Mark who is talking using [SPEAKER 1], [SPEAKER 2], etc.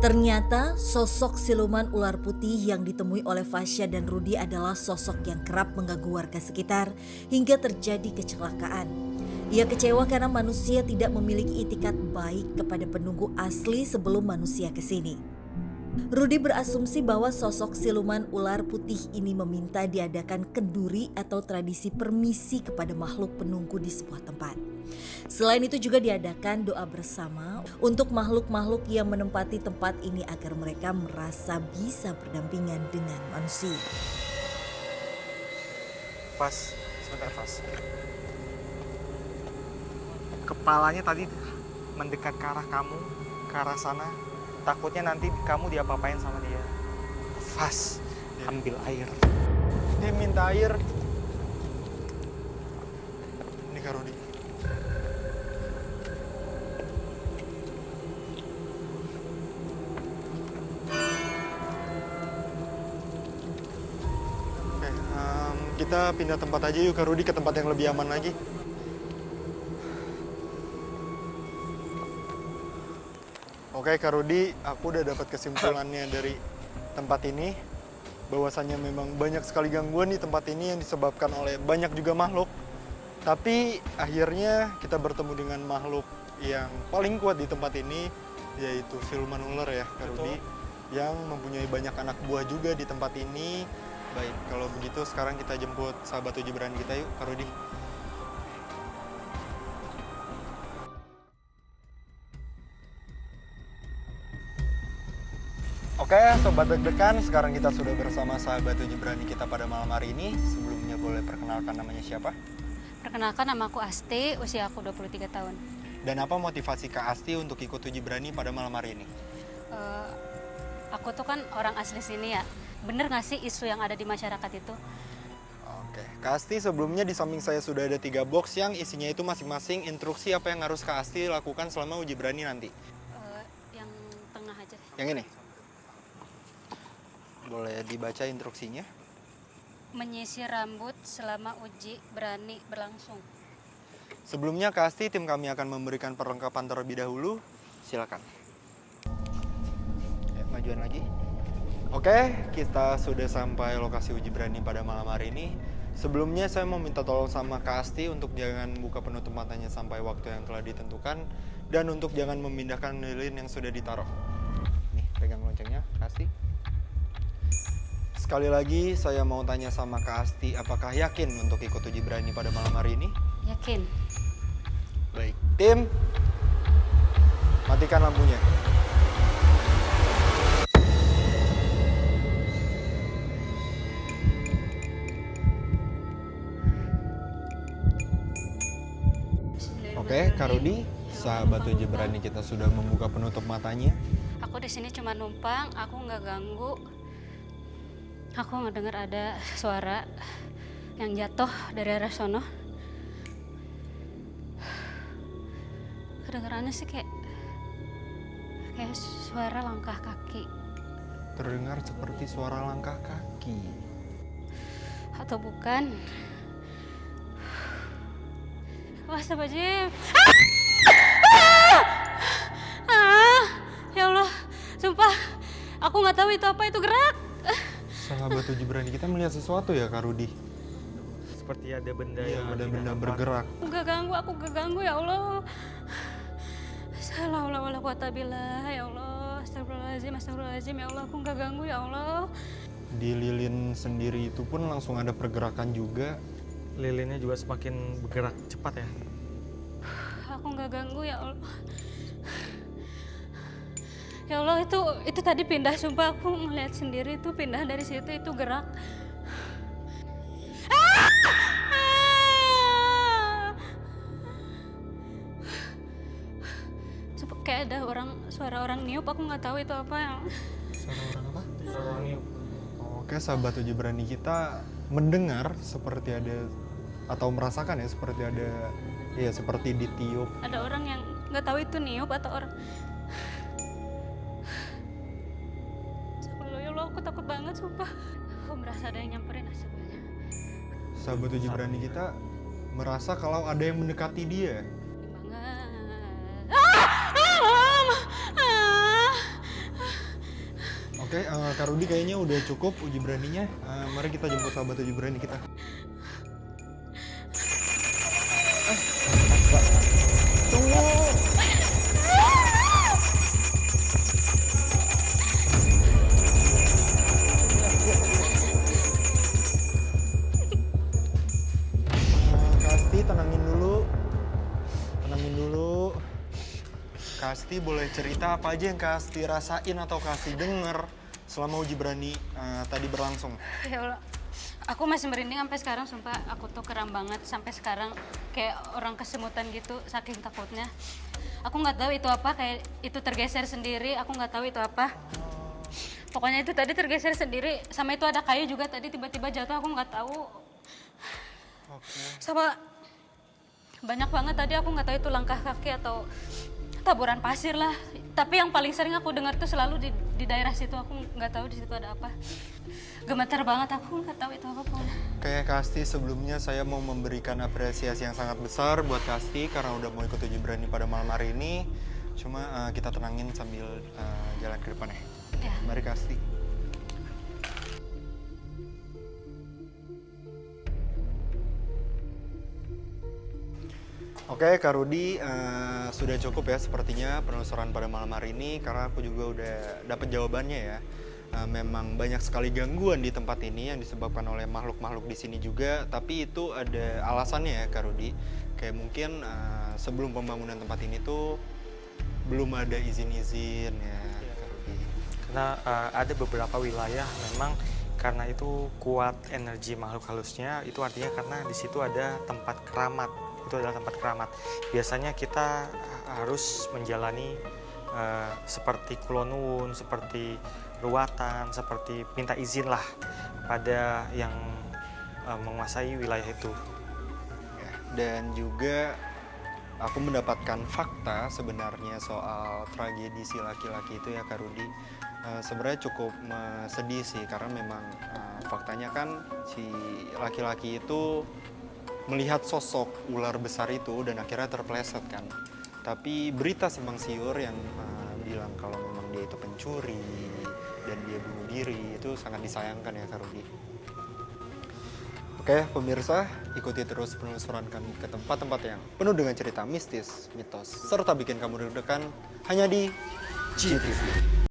[SPEAKER 1] Ternyata sosok siluman ular putih yang ditemui oleh Fasya dan Rudi adalah sosok yang kerap mengganggu warga sekitar hingga terjadi kecelakaan. Ia kecewa karena manusia tidak memiliki itikat baik kepada penunggu asli sebelum manusia ke sini. Rudi berasumsi bahwa sosok siluman ular putih ini meminta diadakan kenduri atau tradisi permisi kepada makhluk penunggu di sebuah tempat. Selain itu juga diadakan doa bersama untuk makhluk-makhluk yang menempati tempat ini agar mereka merasa bisa berdampingan dengan manusia.
[SPEAKER 2] Fas, sebentar Fas. Kepalanya tadi mendekat ke arah kamu, ke arah sana. Takutnya nanti kamu diapa-apain sama dia. Fas, ambil air. Dia minta air. Ini Kak Rudi. Oke, kita pindah tempat aja yuk Kak Rudi, ke tempat yang lebih aman lagi. Oke Kak Rudi, aku udah dapat kesimpulannya dari tempat ini. Bahwasannya memang banyak sekali gangguan di tempat ini yang disebabkan oleh banyak juga makhluk. Tapi akhirnya kita bertemu dengan makhluk yang paling kuat di tempat ini, yaitu siluman ular ya Kak Rudi. Yang mempunyai banyak anak buah juga di tempat ini. Baik, kalau begitu sekarang kita jemput sahabat uji berani kita yuk Kak Rudi. Oke, Sobat Deg-Degan, sekarang kita sudah bersama sahabat uji berani kita pada malam hari ini. Sebelumnya boleh perkenalkan namanya siapa?
[SPEAKER 3] Perkenalkan, nama aku Asti, usia aku 23 tahun.
[SPEAKER 2] Dan apa motivasi Kak Asti untuk ikut uji berani pada malam hari ini?
[SPEAKER 3] Aku tuh kan orang asli sini ya. Bener gak sih isu yang ada di masyarakat itu?
[SPEAKER 2] Oke, Kak Asti, sebelumnya di samping saya sudah ada 3 box yang isinya itu masing-masing instruksi apa yang harus Kak Asti lakukan selama uji berani nanti.
[SPEAKER 3] Yang tengah aja.
[SPEAKER 2] Yang ini? Boleh dibaca instruksinya?
[SPEAKER 3] Menyisir rambut selama uji berani berlangsung.
[SPEAKER 2] Sebelumnya Kak Asti, tim kami akan memberikan perlengkapan terlebih dahulu. Silakan. Ya, majuan lagi. Oke, kita sudah sampai lokasi uji berani pada malam hari ini. Sebelumnya saya mau minta tolong sama Kak Asti untuk jangan buka penutup matanya sampai waktu yang telah ditentukan. Dan untuk jangan memindahkan lilin yang sudah ditaruh. Nih, pegang loncengnya, Kak Asti. Sekali lagi saya mau tanya sama Kak Asti, apakah yakin untuk ikut uji berani pada malam hari ini?
[SPEAKER 3] Yakin?
[SPEAKER 2] Baik, tim, matikan lampunya. Oke, Kak Rudi, sahabat uji berani kita sudah membuka penutup matanya.
[SPEAKER 3] Aku di sini cuma numpang, aku nggak ganggu. Aku ngedengar ada suara yang jatuh dari arah sono. Kedengarannya sih kayak suara langkah kaki.
[SPEAKER 2] Terdengar seperti suara langkah kaki.
[SPEAKER 3] Atau bukan? Astagfirullahaladzim. Ya Allah, sumpah aku nggak tahu itu apa, itu gerak.
[SPEAKER 2] Sahabat uji berani kita melihat sesuatu ya Kak Rudi?
[SPEAKER 4] Seperti ada benda
[SPEAKER 2] Iya,
[SPEAKER 4] yang
[SPEAKER 2] ada
[SPEAKER 4] tidak
[SPEAKER 2] benda
[SPEAKER 4] nampak.
[SPEAKER 2] bergerak.
[SPEAKER 3] Aku gak ganggu ya Allah. Salah wala quwata billah ya Allah. Astagfirullahaladzim ya Allah, aku gak ganggu ya Allah.
[SPEAKER 2] Di lilin sendiri itu pun langsung ada pergerakan juga.
[SPEAKER 4] Lilinnya juga semakin bergerak cepat ya.
[SPEAKER 3] Aku gak ganggu ya Allah. Ya Allah, itu tadi pindah, sumpah aku melihat sendiri itu pindah dari situ, itu gerak. Kayak ada suara orang niup, aku nggak tahu itu apa yang.
[SPEAKER 2] Suara orang apa?
[SPEAKER 4] Suara orang niup.
[SPEAKER 2] Oke, sahabat uji berani kita mendengar seperti ada atau merasakan ya seperti ada, ya seperti ditiup.
[SPEAKER 3] Ada orang yang nggak tahu itu niup atau orang. Ya Allah, aku takut banget sumpah. Aku merasa ada yang nyamperin sebenarnya.
[SPEAKER 2] Sahabat uji berani kita merasa kalau ada yang mendekati dia.
[SPEAKER 3] Banget.
[SPEAKER 2] Oke, Kak Rudi kayaknya udah cukup uji beraninya. Mari kita jemput sahabat uji berani kita. Tunggu. Kasti tenangin dulu. Tenangin dulu. Kasti boleh cerita apa aja yang Kasti rasain atau Kasti denger selama uji berani tadi berlangsung.
[SPEAKER 3] Ya Allah, aku masih merinding sampai sekarang, sumpah. Aku tuh keram banget sampai sekarang, kayak orang kesemutan gitu, saking takutnya. Aku nggak tahu itu apa, kayak itu tergeser sendiri, aku nggak tahu itu apa. Pokoknya itu tadi tergeser sendiri, sama itu ada kayu juga tadi tiba-tiba jatuh, aku nggak tahu.
[SPEAKER 2] Oke.
[SPEAKER 3] Sama banyak banget tadi, aku nggak tahu itu langkah kaki atau taburan pasir lah. Tapi yang paling sering aku dengar tuh selalu di daerah situ, aku nggak tahu di situ ada apa. Gemeter banget, aku nggak tahu itu apa pokoknya.
[SPEAKER 2] Kayak Kasti sebelumnya saya mau memberikan apresiasi yang sangat besar buat Kasti karena udah mau ikut uji berani pada malam hari ini. Cuma kita tenangin sambil jalan ke depan ya.
[SPEAKER 3] Ya.
[SPEAKER 2] Mari Kasti. Oke, Kak Rudi, sudah cukup ya sepertinya penelusuran pada malam hari ini karena aku juga udah dapat jawabannya ya. Memang banyak sekali gangguan di tempat ini yang disebabkan oleh makhluk-makhluk di sini juga, tapi itu ada alasannya ya, Kak Rudi. Kayak mungkin sebelum pembangunan tempat ini tuh belum ada izin-izin ya, Kak Rudi.
[SPEAKER 4] Karena ada beberapa wilayah memang karena itu kuat energi makhluk halusnya, itu artinya karena di situ ada tempat keramat. Itu adalah tempat keramat. Biasanya kita harus menjalani seperti kulonwun, seperti ruatan, seperti minta izin lah pada yang menguasai wilayah itu.
[SPEAKER 2] Ya, dan juga aku mendapatkan fakta sebenarnya soal tragedi si laki-laki itu ya, Kak Rudi. Sebenarnya cukup sedih sih karena memang faktanya kan si laki-laki itu melihat sosok ular besar itu dan akhirnya terpeleset kan. Tapi berita simpang siur yang bilang kalau memang dia itu pencuri dan dia bunuh diri itu sangat disayangkan ya, Kak Rudi. Oke pemirsa, ikuti terus penelusuran kami ke tempat-tempat yang penuh dengan cerita mistis, mitos, serta bikin kamu deg-degan hanya di GTV.